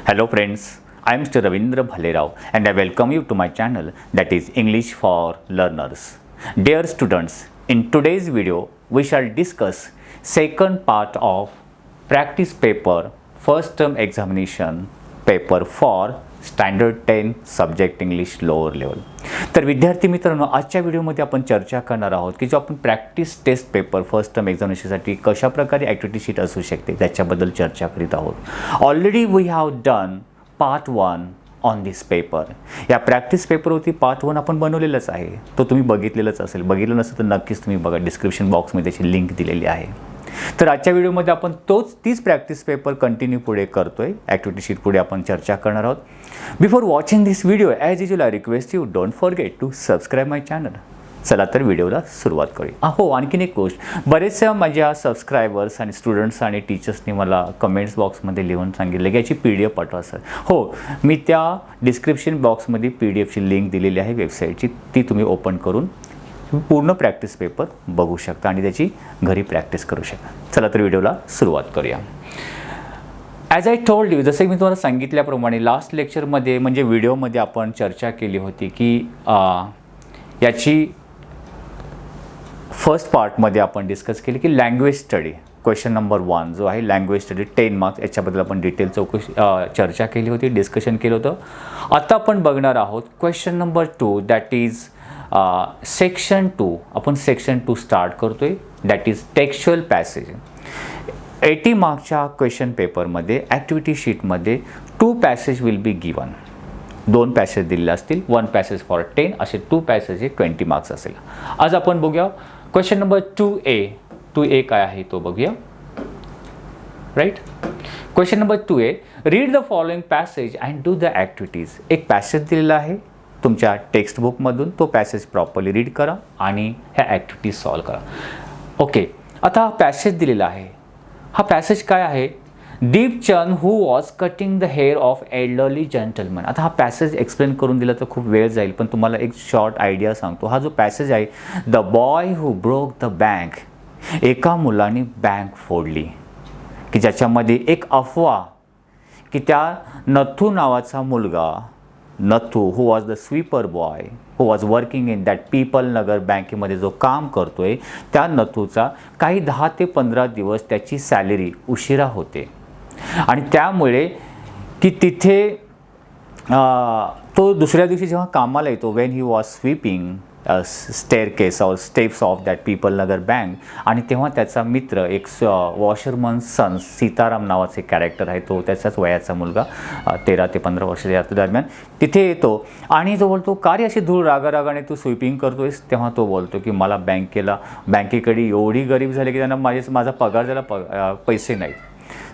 Hello friends, I am Mr. Ravindra Bhalerao and I welcome you to my channel that is English for Learners. Dear students, in today's video we shall discuss second part of practice paper first term examination paper for standard 10 subject English lower level. तर विद्यार्थी मित्रांनो, आजच्या व्हिडिओमध्ये आपण चर्चा करणार आहोत की जो आपण practice test paper first term एक्झामिनेशनसाठी कशा प्रकारे ॲक्टिव्हिटी शीट असू शकते त्याच्याबद्दल चर्चा करीत आहोत. Already we have done part 1 on this paper. या प्रॅक्टिस पेपरवरती पार्ट 1 आपण बनवलेलंच आहे, तो तुम्ही बघितलेलंच असेल. बघितलं नसेल तर नक्कीच तुम्ही बघा, डिस्क्रिप्शन बॉक्समध्ये त्याची लिंक दिलेली आहे. तर आजच्या व्हिडिओमध्ये आपण तीच प्रॅक्टिस पेपर कंटिन्यू पुढे करतोय. ॲक्टिव्हिटी शीट पुढे आपण चर्चा करणार आहोत. Before watching this video as usual I request you don't forget to subscribe my channel. चला तर व्हिडिओला सुरुवात करूया. हो, आणखीन एक गोष्ट, बरेचशा माझ्या सबस्क्रायबर्स आणि स्टुडंट्स आणि टीचर्सनी मला कमेंट्स बॉक्समध्ये लिहून सांगितलं की याची PDF पाठवा सर. हो, मी त्या डिस्क्रिप्शन बॉक्समध्ये PDFची लिंक दिलेली आहे वेबसाईटची, ती तुम्ही ओपन करून पूर्ण प्रॅक्टिस पेपर बघू शकता आणि त्याची घरी प्रॅक्टिस करू शकता. चला तर व्हिडिओला सुरुवात करूया. ॲज आय टोल्ड यू, जसं मी तुम्हाला सांगितल्याप्रमाणे लास्ट लेक्चरमध्ये म्हणजे व्हिडिओमध्ये आपण चर्चा केली होती की याची फर्स्ट पार्टमध्ये आपण डिस्कस केली की लँग्वेज स्टडी क्वेश्चन नंबर 1 जो आहे लँग्वेज स्टडी 10 मार्क्स, याच्याबद्दल आपण डिटेल चर्चा केली होती, डिस्कशन केलं होतं. आता आपण बघणार आहोत question number 2 that is section 2. आपण सेक्शन 2 स्टार्ट करतोय, दॅट इज टेक्स्च्युअल पॅसेज. 80 मार्क्सच्या क्वेश्चन पेपरमध्ये ॲक्टिव्हिटी शीटमध्ये 2 passage will be given. 2 passage दिलेले असतील, 1 पॅसेज फॉर 10, असे 2 पॅसेज हे 20 मार्क्स असेल. आज आपण बघूया क्वेश्चन नंबर 2A. 2A काय आहे तो बघूया. Right, question number 2A, read the following passage and do the activities. एक पॅसेज दिलेला आहे तुमच्या टेक्स्टबुकमधून, तो पॅसेज प्रॉपरली रीड करा आणि ह्या ॲक्टिव्हिटीज सॉल्व करा. ओके, आता हा पॅसेज दिलेला आहे. हा पॅसेज काय आहे? Deepchand who was cutting the hair of elderly gentleman. आता हा पॅसेज एक्सप्लेन करून दिला तर खूप वेळ जाईल, पण तुम्हाला एक शॉर्ट आयडिया सांगतो. हा जो पॅसेज आहे, the boy who broke the bank, एका मुलाने बँक फोडली, की ज्याच्यामध्ये एक अफवा की त्या नथू नावाचा मुलगा, Nathu who was the sweeper boy who was working in that Peepal Nagar बँकेमध्ये जो काम करतोय, त्या नथूचा काही 10 ते 15 दिवस त्याची सॅलरी उशिरा होते आणि त्यामुळे की तिथे तो दुसऱ्या दिवशी जेव्हा कामाला येतो, when he was sweeping staircase or steps of that Peepal Nagar bank, आणि तेव्हा त्याचा मित्र एक वॉशरमन सन सीताराम नावाचे कॅरेक्टर आहे, तो त्याचाच वयाचा मुलगा 13 ते 15 वर्षाच्या दरम्यान तिथे येतो आणि तो बोलतो, का रे अशी धूळ रागारागाने तू स्वीपिंग करतोयस? तेव्हा तो बोलतो की मला बँकेकडे एवढी गरीब झाली की त्यांना माझा पगार द्यायला पैसे नाहीत.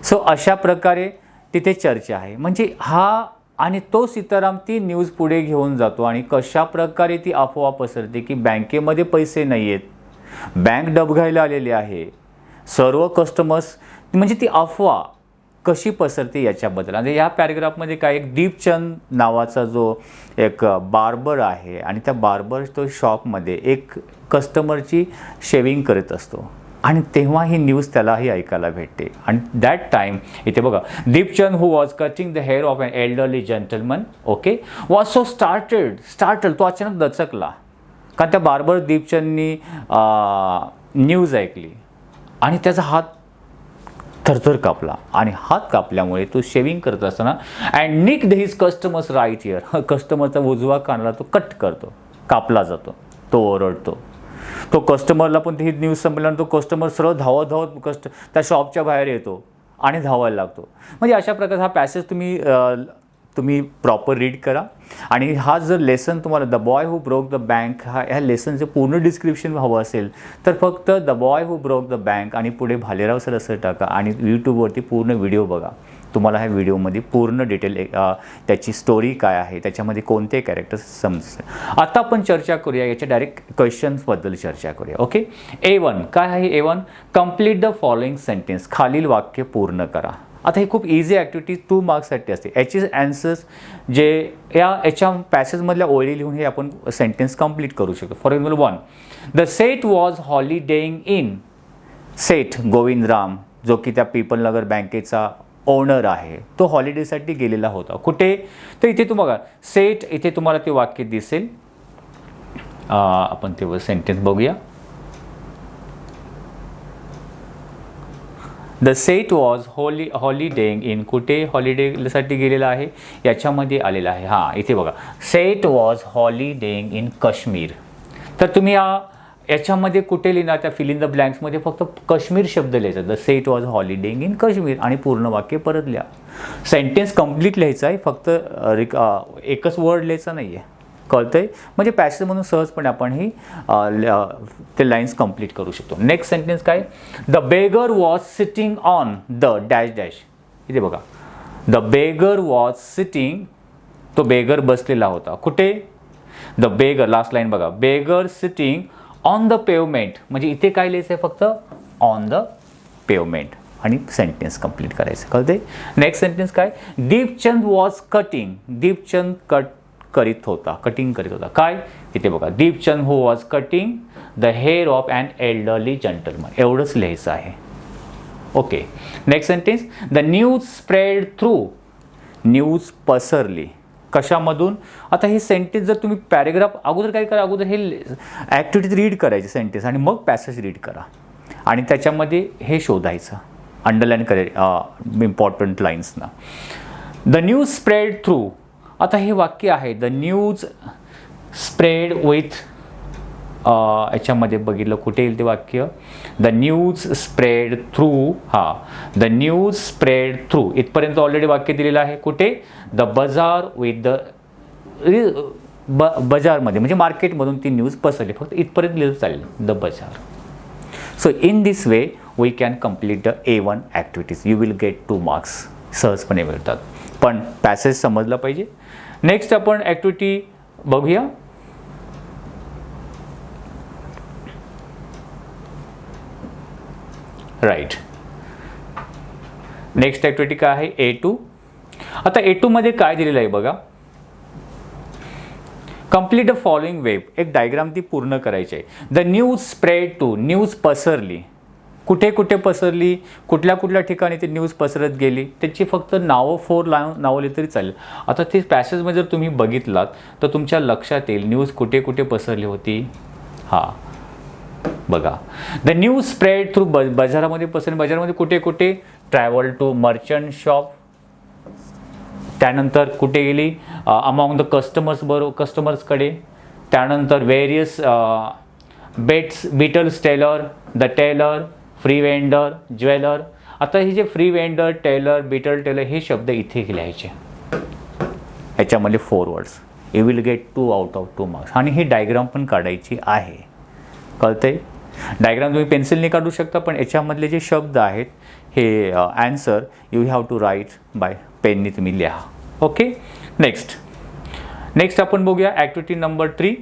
सो अशा प्रकारे तिथे चर्चा आहे. म्हणजे हा आणि तो सीताराम ती न्यूज पुढे घेऊन जातो आणि कशा प्रकारे ती अफवा पसरते की बँकेमध्ये पैसे नाही आहेत, बँक डबघायला आलेली आहे, सर्व कस्टमर्स, म्हणजे ती अफवा कशी पसरते याच्याबद्दल. आणि या पॅरेग्राफमध्ये काय, एक दीपचंद नावाचा जो एक बार्बर आहे आणि त्या बार्बर तो शॉपमध्ये एक कस्टमरची शेविंग करत असतो आणि तेव्हा ही न्यूज त्यालाही ऐकायला भेटते. आणि दॅट टाईम इथे बघा, Deepchand who was cutting the hair of an elderly gentleman, okay, was so startle, तो अचानक दचकला कारण त्या बार्बर दीपचंदनी न्यूज ऐकली आणि त्याचा हात थरथर कापला आणि हात कापल्यामुळे तो शेविंग करत असताना and nicked his customers right ear, कस्टमरचा उजवा कानाला तो कट करतो, कापला जातो, तो ओरडतो. तो कस्टमरला पण ही न्यूज संपल्यानंतर तो कस्टमर सरळ धावत त्या शॉपच्या बाहेर येतो आणि धावायला लागतो. म्हणजे अशा प्रकारचा हा पॅसेज तुम्ही प्रॉपर रीड करा. आणि हा जर लेसन तुम्हाला the boy who broke the bank ह्या लेसनचं पूर्ण डिस्क्रिप्शन हवं असेल तर फक्त the boy who broke the bank आणि पुढे भालेराव सर असं टाका आणि यूट्यूबवरती पूर्ण व्हिडिओ बघा. तुम्हाला ह्या व्हिडिओमध्ये पूर्ण डिटेल त्याची स्टोरी काय आहे, त्याच्यामध्ये कोणते कॅरेक्टर्स समजते. आता आपण चर्चा करूया याच्या डायरेक्ट क्वेश्चन्सबद्दल चर्चा करूया. ओके, A1 काय आहे? A1, complete the following sentence, खालील वाक्य पूर्ण करा. आता ही खूप इझी ॲक्टिव्हिटी 2 मार्क्ससाठी असते. याचे ॲन्सर्स जे याच्या पॅसेजमधल्या ओळी लिहून हे आपण सेंटेन्स कंप्लीट करू शकतो. For example 1, the Seth was holidaying in, Seth Govindram जो की त्या पीपल नगर बँकेचा ओनर आहे, तो हॉलिडेसाठी गेलेला होता. कुठे? तर इथे तुम्हाला सेट, इथे तुम्हाला ते वाक्य दिसेल. आपण ते सेंटेन्स बघूया. The Seth was holidaying in, कुठे हॉलिडेसाठी गेलेला आहे याच्यामध्ये आलेला आहे. हां, इथे बघा, set was holidaying in Kashmir. तर तुम्ही याच्यामध्ये कुठे लिहिणार? त्या फिल इन द ब्लँक्समध्ये फक्त काश्मीर शब्द लिहायचा. The Seth was holidaying in Kashmir आणि पूर्ण वाक्य परत लिहा. सेंटेन्स कंप्लीट लिहायचं आहे, फक्त एकच वर्ड लिहायचा नाही आहे. कळतंय? म्हणजे पॅसेज म्हणून सहजपणे आपण ही ते लाईन्स कंप्लीट करू शकतो. नेक्स्ट सेंटेन्स काय? The beggar was sitting on the dash dash. इथे बघा, द बेगर वॉज सिटिंग, तो बेगर बसलेला होता. कुठे? द बेगर, लास्ट लाईन बघा, beggar sitting on the pavement. म्हणजे इथे काय लिहायचं आहे? फक्त ऑन द पेवमेंट आणि सेंटेन्स कंप्लीट करायचं. कळते? नेक्स्ट सेंटेन्स काय? Deepchand was cutting. Deepchand cutting करीत होता. काय? इथे बघा, Deepchand who was cutting the hair of an elderly gentleman. एवढंच लिहायचं आहे. Okay. Next sentence, the news spread through. News पसरली. कशामधून? आता हे सेंटेन्स जर तुम्ही पॅरेग्राफ अगोदर काय करा, अगोदर हे ॲक्टिव्हिटीज रीड करायचे सेंटेन्स आणि मग पॅसेज रीड करा आणि त्याच्यामध्ये हे शोधायचं, अंडरलाईन करायचं इम्पॉर्टंट लाईन्सना. The news spread through. आता हे वाक्य आहे, द न्यूज स्प्रेड विथ, याच्यामध्ये बघितलं कुठे येईल ते वाक्य? The news spread through. The news spread through इथपर्यंत ऑलरेडी वाक्य दिलेलं आहे. कुठे? द बाजार विथ द, बाजारमध्ये म्हणजे मार्केटमधून ती न्यूज पसरली. फक्त इथपर्यंत लिहिलं चालेल, the bazaar. So in this way we can complete the A1 activities. You will get 2 marks. सहजपणे मिळतात, पण पॅसेज समजला पाहिजे. नेक्स्ट आपण ॲक्टिव्हिटी बघूया. राईट. नेक्स्ट ॲक्टिव्हिटी काय आहे? A2. आता A2 मध्ये काय दिलेलं आहे बघा. Complete the following web. एक डायग्राम ती पूर्ण करायची आहे. The news spread to. News पसरली. कुठे कुठे पसरली, कुठल्या कुठल्या ठिकाणी ती न्यूज पसरत गेली, त्याची फक्त नावं 4 नावं लिहिली तरी चालेल. आता ते पॅसेजमध्ये जर तुम्ही बघितलात तर तुमच्या लक्षात येईल न्यूज कुठे कुठे पसरली होती. बघा, द न्यूज स्प्रेड थ्रू, बाजारामध्ये पसरली. बाजारामध्ये कुठे कुठे? Travel to merchant shop. त्यानंतर कुठे गेली? अमॉंग द कस्टमर्सकडे. त्यानंतर various betels tailor, the tailor, fruit vendor, jeweller. आता हे जे fruit vendor, tailor, betel tailor हे शब्द इथे लिहायचे. याच्यामध्ये 4 words. You will get 2 out of 2 marks. आणि ही डायग्राम पण काढायची आहे. कळते? डायग्राम तुम्ही पेन्सिलने काढू शकता, पण याच्यामधले जे शब्द आहेत हे answer you have to write by पेननी तुम्ही लिहा. ओके. नेक्स्ट आपण बघूया ॲक्टिव्हिटी नंबर 3.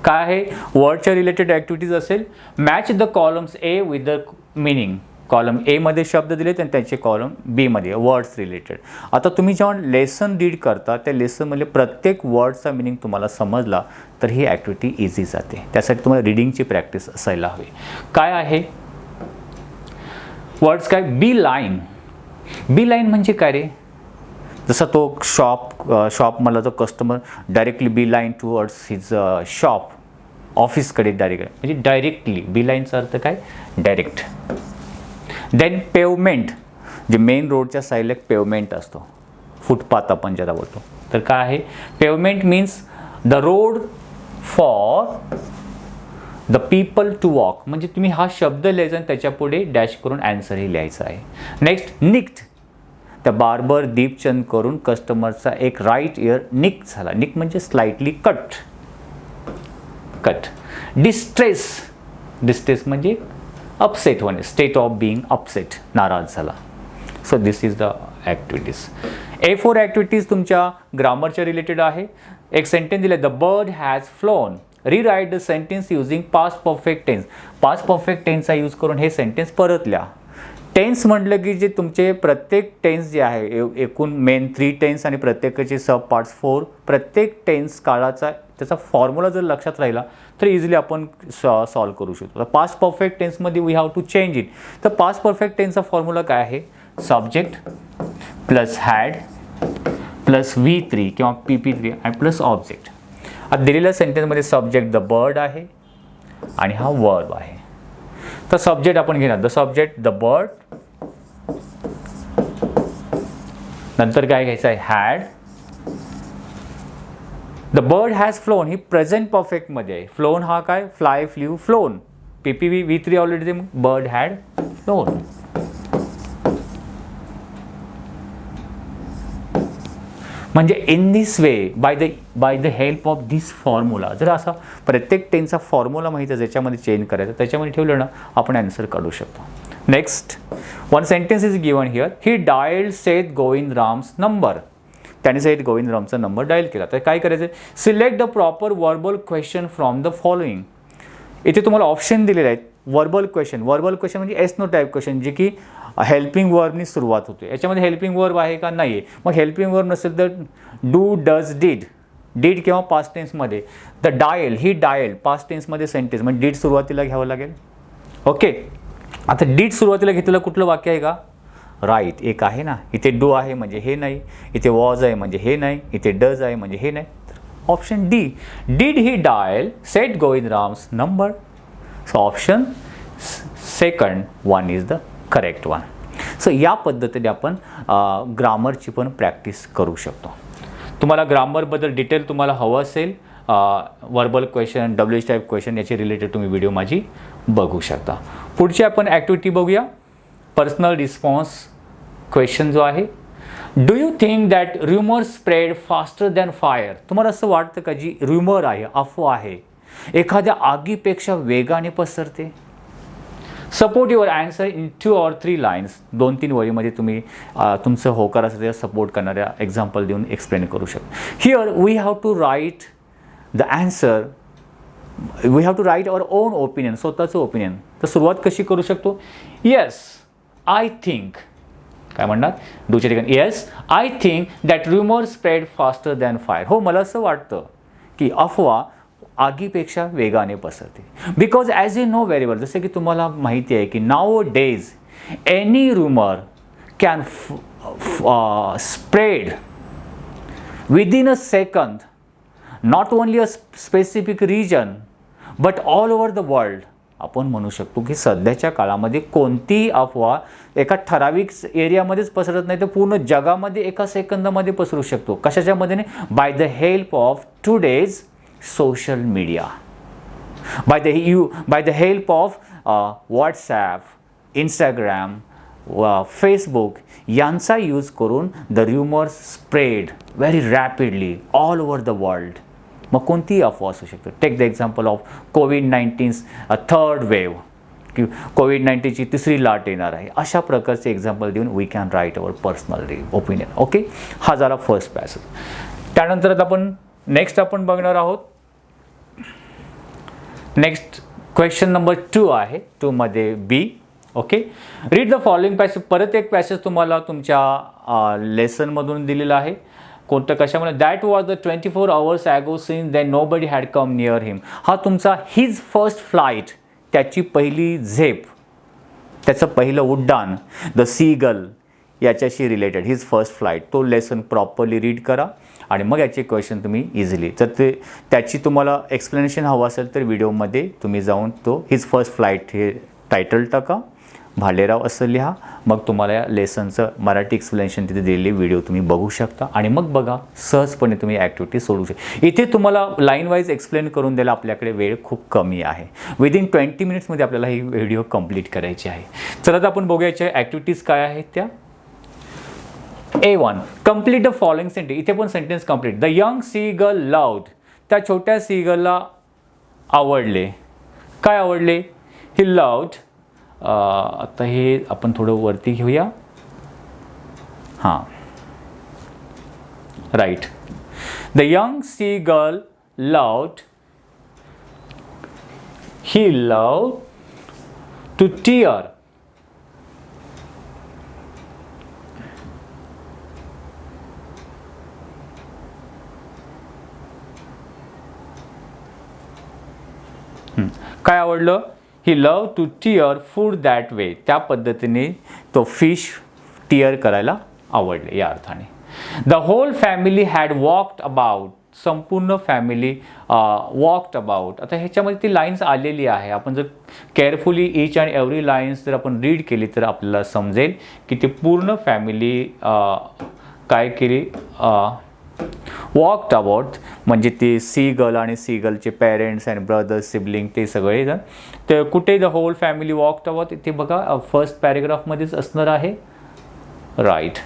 काय आहे? वर्डच्या रिलेटेड ॲक्टिव्हिटीज असेल. Match the columns A with the meaning. Column A मध्ये शब्द दिलेत आणि त्यांचे कॉलम B मध्ये वर्ड्स रिलेटेड. आता तुम्ही जेव्हा लेसन रीड करता त्या लेसनमध्ये प्रत्येक वर्डचा मिनिंग तुम्हाला समजला तर ही ॲक्टिव्हिटी इझी जाते. त्यासाठी तुम्हाला रीडिंगची प्रॅक्टिस असायला हवी. काय आहे वर्ड्स? काय? बी लाईन. बी लाईन म्हणजे काय रे? जसा तो शॉप मला जो customer directly bee line towards his shop, ऑफिसकडे डायरेक्ट, म्हणजे डायरेक्टली. बी लाईनचा अर्थ काय? डायरेक्ट. देन पेवमेंट, जे मेन रोडच्या साईडला एक पेवमेंट असतो, फुटपाथ आपण ज्याला बोलतो. तर काय आहे? Pavement means the road for the people to walk. म्हणजे तुम्ही हा शब्द लिहायचा आणि त्याच्या पुढे डॅश करून ॲन्सरही लिहायचा आहे. नेक्स्ट, निक्ड. त्या बार्बर दीपचंद करून कस्टमरचा एक राईट इयर निक झाला. निक म्हणजे स्लाइटली कट. डिस्ट्रेस. डिस्ट्रेस म्हणजे अपसेट होणे, स्टेट ऑफ बिंग अपसेट, नाराज झाला. So this is the activities. A4 activities तुमच्या ग्रामरच्या रिलेटेड आहे. एक सेंटेन्स दिलं, the bird has flown. Rewrite the sentence using past perfect tense. Past perfect टेन्सचा यूज करून हे सेंटेन्स परत लिहा. टेन्स म्हटलं की जे तुमचे प्रत्येक टेन्स जे आहे, एकूण मेन 3 टेन्स आणि प्रत्येकाचे सब पार्ट्स 4, प्रत्येक टेन्स काळाचा त्याचा फॉर्म्युला जर लक्षात राहिला तर इझिली आपण सॉल्व करू शकतो. तर पास्ट परफेक्ट टेन्समध्ये we have to change it. तर पास्ट परफेक्ट टेन्सचा फॉर्म्युला काय आहे? Subject plus had plus V3 किंवा PP3 आणि प्लस ऑब्जेक्ट. आता दिलेल्या सेंटेन्समध्ये सब्जेक्ट द बर्ड आहे आणि हा वर्ब आहे. तर सब्जेक्ट आपण घेणार द सब्जेक्ट द बर्ड, नंतर काय घ्यायचं आहे? Had. The bird has flown ही प्रेझेंट परफेक्टमध्ये आहे. फ्लोन हा काय? Fly, flew, flown. PPV V3 already bird had flown. म्हणजे in this way by the help of this formula, जर असा प्रत्येक टेन्सचा फॉर्म्युला माहिती आहे ज्याच्यामध्ये चेंज करायचं त्याच्यामध्ये ठेवलं ना आपण आन्सर काढू शकतो. Next one sentence is given here. He dialled Seth Govindram's number. त्याने सेथ गोविंदरामचा नंबर डायल केला. तर काय करायचं? Select the proper verbal question from the following. इथे तुम्हाला ऑप्शन दिलेले आहेत. वर्बल क्वेश्चन म्हणजे एस नो टाईप क्वेश्चन जे की हेल्पिंग वर्बनी सुरुवात होते. याच्यामध्ये हेल्पिंग वर्ब आहे का? नाही आहे. मग हेल्पिंग वर्ब नसेल तर डू, डज, डीड किंवा पास्ट टेन्समध्ये. The dial he dial past टेन्समध्ये सेंटेन्स म्हणजे डीड सुरुवातीला घ्यावं लागेल. ओके. आता डीड सुरुवातीला घेतलेलं कुठलं वाक्य आहे का? राईट एक आहे ना. इथे डू आहे म्हणजे हे नाही, इथे वॉज आहे म्हणजे हे नाही, इथे डज आहे म्हणजे हे नाही. Option D. Did he dial Seth Govindram's number. So option second one is the correct one. So या पद्धतीने आपण ग्रामरची पण प्रॅक्टिस करू शकतो. तुम्हाला ग्रामरबद्दल डिटेल तुम्हाला हवं असेल, verbal question, WH type question याची रिलेटेड तुम्ही व्हिडिओ माझी बघू शकता. पुढची आपण ॲक्टिव्हिटी बघूया. पर्सनल रिस्पॉन्स क्वेश्चन जो आहे. Do you think that rumor spread faster than fire. तुम्हाला असं वाटतं का जी rumor आहे, अफवा आहे, एखाद्या आगीपेक्षा वेगाने पसरते? Support your answer in 2 or 3 lines. 2-3 वळीमध्ये तुम्ही तुमचं होकार असेल त्या सपोर्ट करणाऱ्या एक्झाम्पल देऊन एक्सप्लेन करू शकता. Here we have to write the answer. We have to write our own opinion, स्वतःचं ओपिनियन. तर सुरुवात कशी करू शकतो? Yes I think. काय म्हणणार? डूच्या ठिकाणी yes I think that rumor spread faster than fire. हो मला असं वाटतं की अफवा आगीपेक्षा वेगाने पसरते. Because as you know very well, जसं की तुम्हाला माहिती आहे की nowadays any rumor can spread within a second, not only a specific region but all over the world. आपण म्हणू शकतो की सध्याच्या काळामध्ये कोणतीही अफवा एका ठराविक एरियामध्येच पसरत नाही तर पूर्ण जगामध्ये एका सेकंदामध्ये पसरू शकतो. कशाच्या मदतीने? By the help of today's social media, by the help of WhatsApp, Instagram, Facebook यांचा यूज करून the rumors spread very rapidly all over the world. मग कोणतीही अफवा असू शकते. Take the example of COVID-19 third wave की COVID-19ची तिसरी लाट येणार आहे. अशा प्रकारचे एक्झाम्पल देऊन we can write our personal opinion. Okay. हा झाला फर्स्ट पॅसेज. त्यानंतर आता आपण नेक्स्ट आपण बघणार आहोत. नेक्स्ट क्वेश्चन नंबर 2 आहे. 2 मध्ये B. Okay. Read the following passage. परत एक पॅसेज तुम्हाला तुमच्या लेसनमधून दिलेला आहे. कोणतं कशामध्ये? That was the 24 hours ago since then nobody had come near him. हा तुमचा हिज फर्स्ट फ्लाईट, त्याची पहिली झेप, त्याचं पहिलं उड्डाण, द सीगल याच्याशी रिलेटेड हिज फर्स्ट फ्लाईट. तो लेसन प्रॉपरली रीड करा आणि मग याचे क्वेश्चन तुम्ही इझिली, तर त्याची तुम्हाला एक्सप्लेनेशन हवं असेल तर व्हिडिओमध्ये तुम्ही जाऊन तो हिज फर्स्ट फ्लाईट हे टायटल टाका, भालेराव असं लिहा. मग तुम्हाला या लेसनचं मराठी एक्सप्लेनेशन तिथे दिलेली व्हिडिओ तुम्ही बघू शकता आणि मग बघा सहजपणे तुम्ही ॲक्टिव्हिटी सोडू शकता. इथे तुम्हाला लाईन वाईज एक्सप्लेन करून द्यायला आपल्याकडे वेळ खूप कमी आहे. विदिन 20 मिनिट्समध्ये आपल्याला ही व्हिडिओ कंप्लीट करायची आहे. चला तर आपण बघूया याच्या ॲक्टिव्हिटीज काय आहेत त्या. A1 complete the following sentence. इथे पण sentence complete. The young seagull loved. त्या छोट्या सी गर्लला आवडले. काय आवडले? He loved. आता हे आपण थोडं वरती घेऊया. हां right. The young seagull loved. He loved to tear. काय आवडलं? He love to tear food that way. त्या पद्धतीने तो फिश टिअर करायला आवडले या अर्थाने. The whole family had walked about. संपूर्ण फॅमिली वॉक्ड अबाउट. आता ह्याच्यामध्ये ती लाईन्स आलेली आहे. आपण जर carefully each and every lines जर आपण रीड केली तर आपल्याला समजेल की ते पूर्ण फॅमिली काय केली, वॉक्ड अबाउट. म्हणजे ते सीगल आणि सीगलचे पेरेंट्स अँड ब्रदर्स सिबलिंग ते सगळे जण ते कुठे the whole family walked about ते बघा फर्स्ट पॅरेग्राफमध्येच असणार आहे. राईट,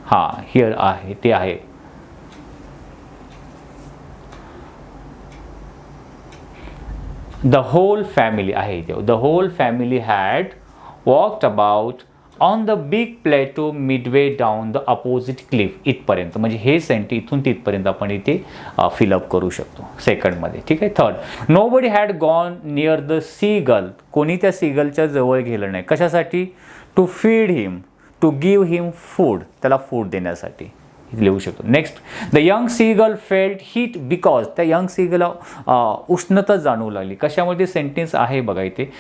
हां हिअर आहे ते आहे. द होल फॅमिली आहे इथे. The whole family had walked about on the big plateau midway down the opposite cliff. इथपर्यंत म्हणजे हे सेंटी इथून तिथपर्यंत आपण इथे फिलअप करू शकतो सेकंडमध्ये. ठीक आहे. Third, nobody had gone near the seagull. कोणी त्या सीगलच्या जवळ गेलं नाही. कशासाठी? To feed him, to give him food. त्याला फूड देण्यासाठी लिहू शकतो. Next, the young seagull felt heat because. त्या यंग सीगलला उष्णता जाणवू लागली. कशामध्ये सेंटेन्स आहे बघा इथे.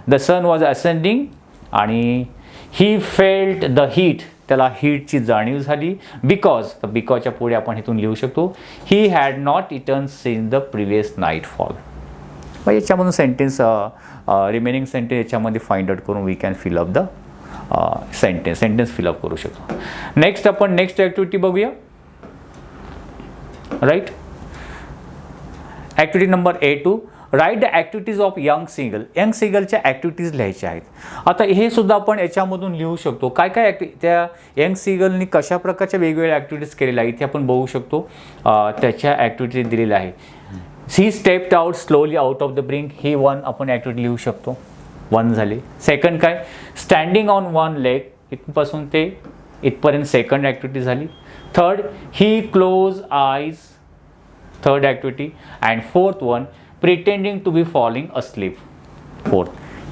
द सन वॉज असेंडिंग आणि ही फेल्ट द हीट. त्याला हीटची जाणीव झाली. बिकॉजच्या पुढे आपण इथून लिहू शकतो he had not eaten since the previous nightfall. याच्यामधून सेंटेन्स रिमेनिंग सेंटेन्स याच्यामध्ये फाइंड आउट करून we can fill up the sentence fill up करू शकतो. नेक्स्ट आपण नेक्स्ट ॲक्टिव्हिटी बघूया. Right, activity number A2, right the activities of young seagull. Young सीगलच्या activities लिहायच्या आहेत. आता हे सुद्धा आपण याच्यामधून लिहू शकतो. काय काय त्या यंग सीगलनी कशा प्रकारच्या वेगवेगळ्या ॲक्टिव्हिटीज केलेल्या आहेत इथे आपण बघू शकतो. त्याच्या ॲक्टिव्हिटीज दिलेल्या आहे. He stepped out slowly out of the brink. He one आपण ॲक्टिव्हिटी लिहू शकतो. 1 झाले. सेकंड काय? Standing on one leg. इथपासून ते इथपर्यंत सेकंड ॲक्टिव्हिटी झाली. Third, he close eyes. Third activity. And fourth one, pretending to be falling asleep. Fourth.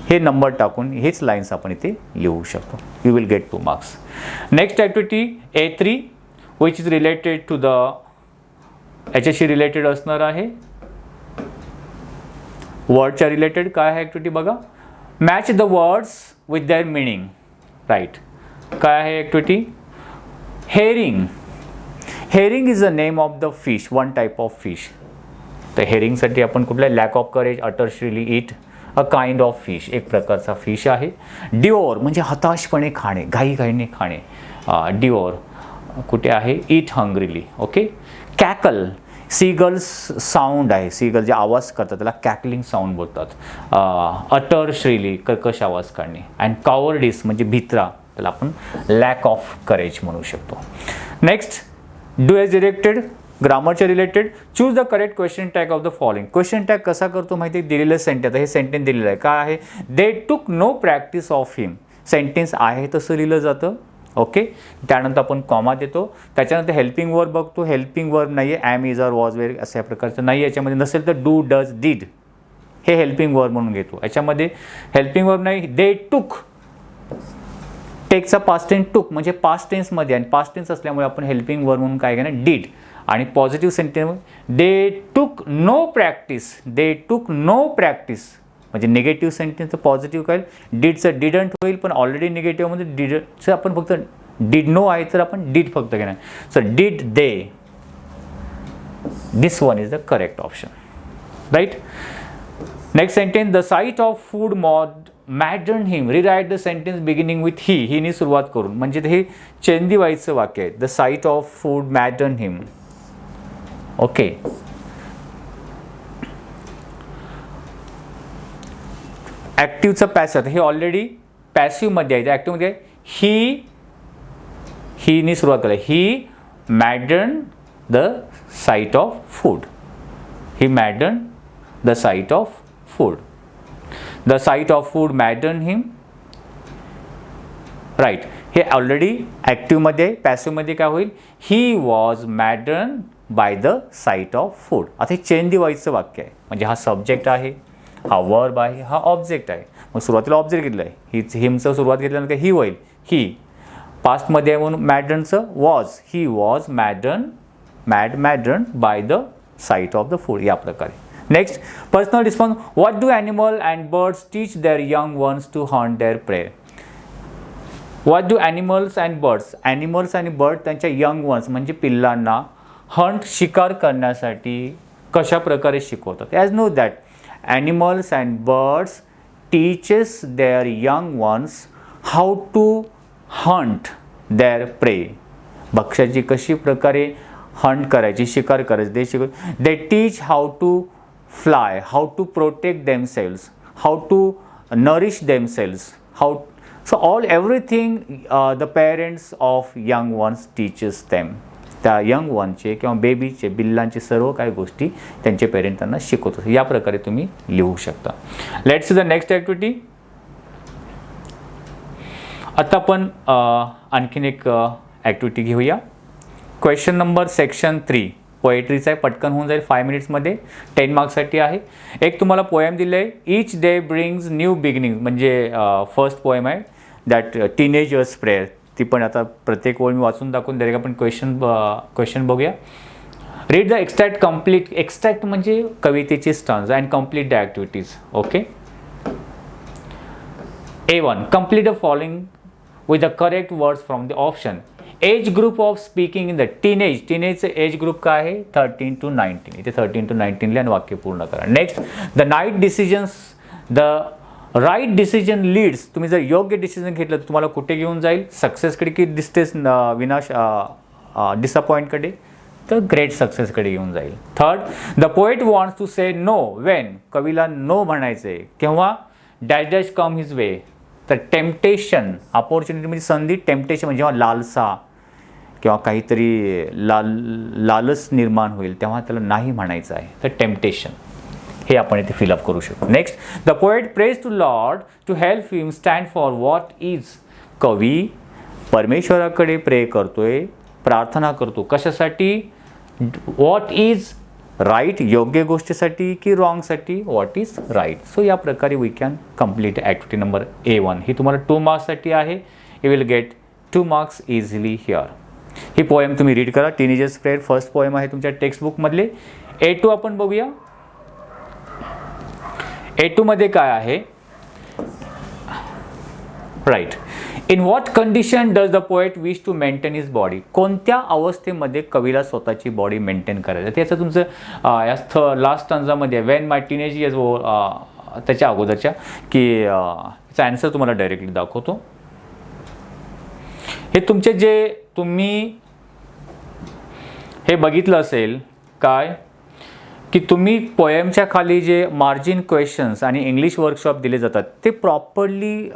हे नंबर टाकून हेच लाईन्स आपण इथे लिहू शकतो. You will get 2 marks. Next activity A3 which is related to the, याच्याशी related असणार आहे वर्डच्या रिलेटेड. काय आहे ॲक्टिव्हिटी बघा. Match the words with their meaning. Right, काय आहे activity? Herring. Herring is a name of the fish, one type of fish. तर हेरिंगसाठी आपण कुठल्या लॅक ऑफ करेज, अटरश्रीली it, a kind of fish, एक प्रकारचा फिश आहे. डिओर म्हणजे हताशपणे खाणे, घाईघाईने खाणे. डिओर कुठे आहे? इट हंग्रीली. ओके. कॅकल, सीगल्स साऊंड आहे. सीगल जे आवाज करतात त्याला कॅकलिंग साऊंड बोलतात. अटर श्रीली कर्कश आवाज काढणे. अँड कावर्डिस म्हणजे भित्रा, त्याला आपण लॅक ऑफ करेज म्हणू शकतो. नेक्स्ट, डू एज डिरेक्टेड, ग्रामरच्या related. Choose the correct question tag of the following. Question tag कसा करतो माहिती आहे? दिलेलं सेंटेन्स, हे सेंटेन्स दिलेलं आहे. काय आहे? They took no practice of him. Sentence आहे तसं लिहिलं जातं. ओके. त्यानंतर आपण कॉमा देतो. त्याच्यानंतर हेल्पिंग वर्ब बघतो. हेल्पिंग वर्ब नाही आहे. ॲम, इज, आर, वॉज, वेर अशा प्रकारचं नाही. याच्यामध्ये नसेल तर डू, डज, डीड हे हेल्पिंग वर्ब म्हणून घेतो. याच्यामध्ये हेल्पिंग वर्ब नाही. दे टूक, टेकचा पास्ट टेन्स टूक म्हणजे पास्ट टेन्समध्ये, आणि पास्ट टेन्स असल्यामुळे आपण हेल्पिंग वर्ब म्हणून काय घेणार? डीड. आणि positive sentence they took no practice. They took no practice म्हणजे निगेटिव्ह सेंटेन्सचं पॉझिटिव्ह काय? डीडचं डिडंट होईल, पण ऑलरेडी निगेटिव्हमध्ये डिडचं आपण फक्त डिड नो आहे तर आपण डीड फक्त घेणार. So did they, this one is the correct option. Right. Next sentence, the sight of food maddened him. Rewrite the sentence beginning with he. हिनी सुरुवात करून, म्हणजे हे चेंदीवाईचं वाक्य आहे. The sight of food maddened him. Okay. ॲक्टिव्हचं passive, हे ऑलरेडी पॅसिव्हमध्ये आहे. ॲक्टिव्हमध्ये हीनी सुरुवात केली. He maddened the sight of food. He maddened the sight of food. The sight of food maddened him. Right. हे ऑलरेडी ॲक्टिव्हमध्ये, पॅसिव्हमध्ये काय होईल? He was maddened by the sight of food. आता हे चेन दी वाईजचं वाक्य आहे. म्हणजे हा सब्जेक्ट आहे, हा वर्ब आहे, हा ऑब्जेक्ट आहे. मग सुरुवातीला ऑब्जेक्ट घेतलं आहे. हिमचं सुरुवात घेतल्यानंतर ही होईल. ही पास्टमध्ये आहे म्हणून मॅडर्नचं was. He was maddened by the sight of the food. या प्रकारे next personal response, what do animal and birds teach their young ones to hunt their prey. What do animals and birds, animals आणि bird त्यांच्या young ones म्हणजे पिल्लांना hunt शिकार करण्यासाठी कशा प्रकारे शिकवतात. As know that animals and birds teaches their young ones how to hunt their prey. भक्ष्याची कशी प्रकारे हंट करायची, शिकार करायची ते शिकव. They teach how to fly, how to protect themselves, how to nourish themselves, how. So all everything the parents of young ones teaches them. त्या young वनचे किंवा बेबीचे बिल्लांचे सर्व काही गोष्टी त्यांचे पेरेंट त्यांना शिकवतात. या प्रकारे तुम्ही लिहू शकता. Let's see the next activity. आता आपण आणखीन एक ॲक्टिव्हिटी घेऊया. क्वेश्चन नंबर सेक्शन 3 पोएट्रीचा आहे, पटकन होऊन जाईल 5 मिनिट्समध्ये. 10 मार्क्ससाठी आहे. एक तुम्हाला पोएम दिलं आहे, इच डे ब्रिंग्स न्यू बिगिनिंग, म्हणजे फर्स्ट पोएम आहे दॅट टीनेजर्स प्रेयर. ती पण आता प्रत्येक ओळ मी वाचून दाखवून डायरेक्ट आपण क्वेश्चन बघूया. Read the extract complete. Extract म्हणजे कवितेची stanzas and complete the activities. Okay. A1 complete the following with the correct words from the option. Age group of speaking in the teenage. टीनेजचं age group काय आहे 13 to 19. इथे 13 to 19 लिहा आणि वाक्य पूर्ण करा. Next the the right decision leads. तुम्ही जर योग्य डिसिजन घेतलं तर तुम्हाला कुठे घेऊन जाईल, सक्सेसकडे की विनाश डिसअपॉइंटकडे, तर ग्रेट सक्सेसकडे घेऊन जाईल. Third the poet wants to say no when. कवीला नो म्हणायचं आहे केव्हा, dash dash come his way. तर टेम्पटेशन, अपॉर्च्युनिटी म्हणजे संधी, टेम्पटेशन म्हणजे जेव्हा लालसा किंवा काहीतरी लालच निर्माण होईल तेव्हा त्याला नाही म्हणायचं आहे, तर टेम्पटेशन हे आपण इथे फिलअप करू शकतो. Next the poet prays to lord to help him stand for what is. कवी परमेश्वराकडे प्रे करतोय, प्रार्थना करतो कशासाठी, व्हॉट इज राईट, योग्य गोष्टीसाठी की रॉंगसाठी, व्हॉट इज राईट. सो या प्रकारे we can complete activity number A1. ही तुम्हाला 2 मार्क्ससाठी आहे. You will get 2 marks easily here. ही पोएम तुम्ही रीड करा. टीनेजर्स प्रेयर फर्स्ट पोएम आहे तुमच्या टेक्स्टबुकमधले. A2 आपण बघूया. A2 मध्ये काय आहे, right. In what condition does the poet wish to maintain his body. कोणत्या अवस्थेमध्ये कवीला स्वतःची बॉडी मेंटेन करायचं. त्याचं तुमचं या लास्ट स्टंजामध्ये वेन माय टीनेज इयर्स, त्याच्या अगोदरच्या की त्याचा ॲन्सर तुम्हाला डायरेक्टली दाखवतो. हे तुमचे जे तुम्ही हे बघितलं असेल काय की तुम्ही पोएमच्या खाली जे मार्जिन क्वेश्चन्स आणि इंग्लिश वर्कशॉप दिले जातात ते प्रॉपरली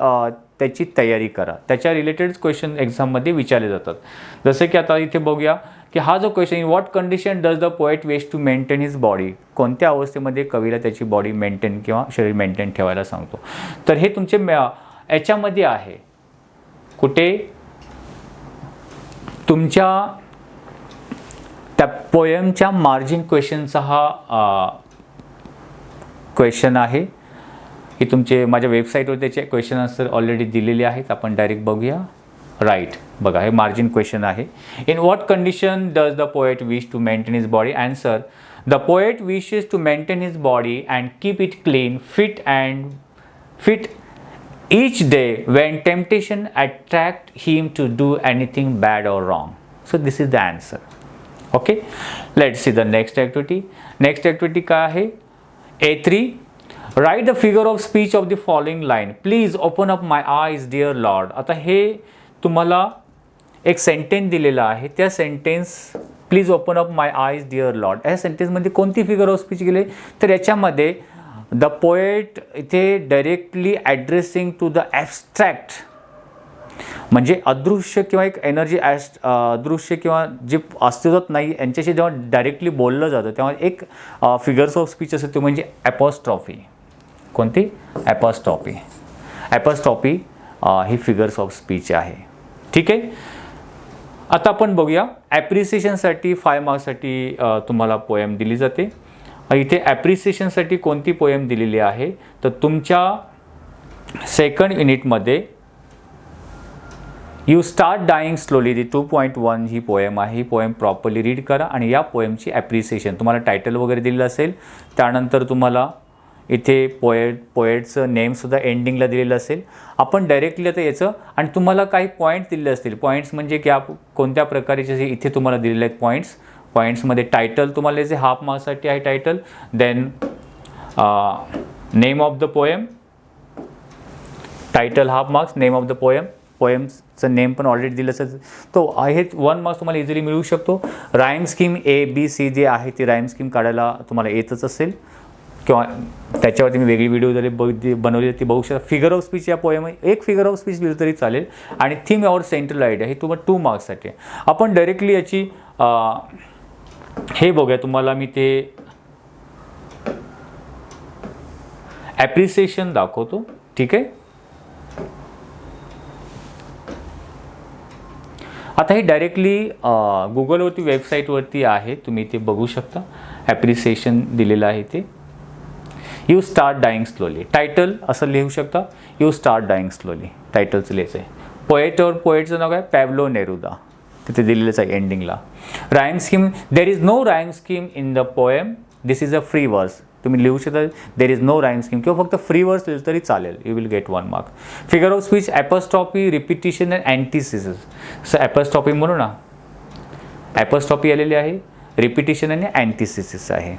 त्याची तयारी करा. त्याच्या रिलेटेड क्वेश्चन एक्झाममध्ये विचारले जातात. जसे की आता इथे बघूया की हा जो question, in what condition does the poet wish to maintain his body. कोणत्या अवस्थेमध्ये कवीला त्याची बॉडी मेंटेन किंवा शरीर मेंटेन ठेवायला सांगतो. तर हे तुमचे याच्यामध्ये आहे, कुठे तुमच्या त्या पोएमच्या मार्जिन क्वेश्चनचा हा क्वेश्चन आहे. हे तुमचे माझ्या वेबसाईटवर त्याचे क्वेश्चन आन्सर ऑलरेडी दिलेले आहेत. आपण डायरेक्ट बघूया. राईट, बघा हे मार्जिन क्वेश्चन आहे. In what condition does the poet wish to maintain his body. Answer the poet wishes to maintain his body and keep it clean, fit each day when temptation attract him to do anything bad or wrong. So this is the answer. Okay, let's see the next activity. Next activity काय आहे A3. Write the figure of speech of the following line. Please open up my eyes dear Lord. आता हे तुम्हाला एक sentence दिलेला आहे. त्या sentence please open up my eyes dear lord, या सेंटेन्समध्ये कोणती फिगर ऑफ स्पीच गेली, तर याच्यामध्ये द पोएट इथे directly addressing to the abstract, म्हणजे अदृश्य किंवा एक एनर्जी अदृश्य किंवा जे अस्तित्वात नाही यांच्याशी जेव्हा डायरेक्टली बोललं जातं तेव्हा एक फिगर्स ऑफ स्पीच असते तो म्हणजे ॲपॉस्ट्रॉफी. कोणती? Apostrophe. Apostrophe he figures of speech आहे. ठीक आहे. आता आपण बघूया ॲप्रिसिएशनसाठी 5 मार्क्ससाठी तुम्हाला पोएम दिली जाते. इथे ॲप्रिसिएशनसाठी कोणती पोएम दिलेली आहे, तर तुमच्या सेकंड युनिटमध्ये you start dying slowly the 2.1 ही पोएम आहे. ही पोएम प्रॉपरली रीड करा आणि या पोएमची ॲप्रिसिएशन, तुम्हाला टायटल वगैरे दिलेलं असेल, त्यानंतर तुम्हाला इथे पोएटचं नेमसुद्धा एंडिंगला दिलेलं असेल. आपण डायरेक्टली आता याचं आणि तुम्हाला काही पॉईंट्स दिलेले असतील. पॉईंट्स म्हणजे की कोणत्या प्रकारचे इथे तुम्हाला दिलेले आहेत पॉईंट्समध्ये टायटल तुम्हाला जे हाफ मार्क्ससाठी आहे title, then name of the poem, title half marks, name of the पोएमचं नेम पण ऑलरेडी दिलं असेल तो आहे 1 मार्क्स तुम्हाला इझिली मिळू शकतो. राईम स्कीम ABC जे आहे ती राईम स्कीम काढायला तुम्हाला येतच असेल किंवा त्याच्यावरती मी वेगळी व्हिडिओ जरी बनवली ती बघू शकता. फिगर ऑफ स्पीच या पोएम एक फिगर ऑफ स्पीच लिहिलं तरी चालेल. आणि थीम और सेंट्रल आयडिया हे तुम्हाला 2 मार्क्ससाठी आहे. आपण डायरेक्टली याची हे बघूया. तुम्हाला मी ते ॲप्रिसिएशन दाखवतो, ठीक आहे. आता हे डायरेक्टली गुगलवरती वेबसाईटवरती आहे, तुम्ही ते बघू शकता. ॲप्रिसिएशन दिलेलं आहे ते. You start dying slowly, title असं लिहू शकता. यू स्टार्ट डाईंग स्लोली टायटलचं लिहायचं आहे. पोएटचं नाव काय, पॅब्लो नेरुदा, तिथे दिलेलंच आहे एंडिंगला. Rhyme scheme, there is no rhyme scheme in the poem, this is a free verse. तुम्ही लिहू शकता there is no rhyme scheme किंवा फक्त फ्री वर्स लिहिलं तरी चालेल. You will get 1 mark. Figure of speech, apostrophe, repetition and antithesis. So apostrophe म्हणू ना, ॲपॉस्ट्रॉफी आलेली आहे, रिपिटिशन आणि अँटिसिसिस आहे.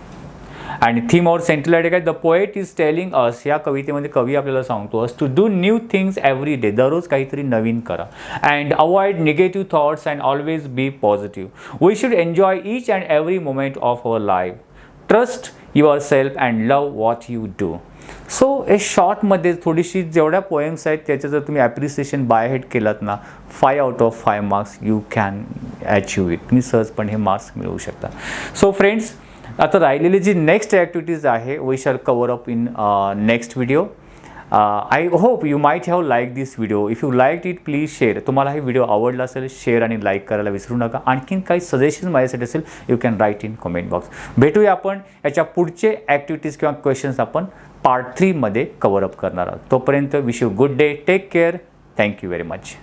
आणि थीम और सेंट्रल आयडिया काय, the poet is telling us, या कवितेमध्ये कवी आपल्याला सांगतो us to do new things every day, दररोज काहीतरी नवीन करा. And avoid negative thoughts and always be positive. We should enjoy each and every moment of our life. Trust yourself and love what you do. So हे शॉर्टमध्ये थोडीशी जेवढ्या poems आहेत त्याचं जर तुम्ही ॲप्रिसिएशन बाय हेड केलात ना, 5 out of 5 marks you can achieve it. तुम्ही सहजपणे हे मार्क्स मिळवू शकता. सो फ्रेंड्स, आता राहिलेली जी नेक्स्ट ॲक्टिव्हिटीज आहे we shall cover up in next video. I hope you might have like this video. If you like it please share. तुम्हाला हे व्हिडिओ आवडला असेल शेअर आणि लाईक करायला विसरू नका. आणखीन काही सजेशन माझ्यासाठी असेल you can write in comment box. भेटूया आपण याच्या पुढचे ॲक्टिव्हिटीज किंवा क्वेश्चन्स आपण पार्ट 3 मध्ये कवर अप करणार आहोत. तोपर्यंत wish you good day, take care, thank you very much.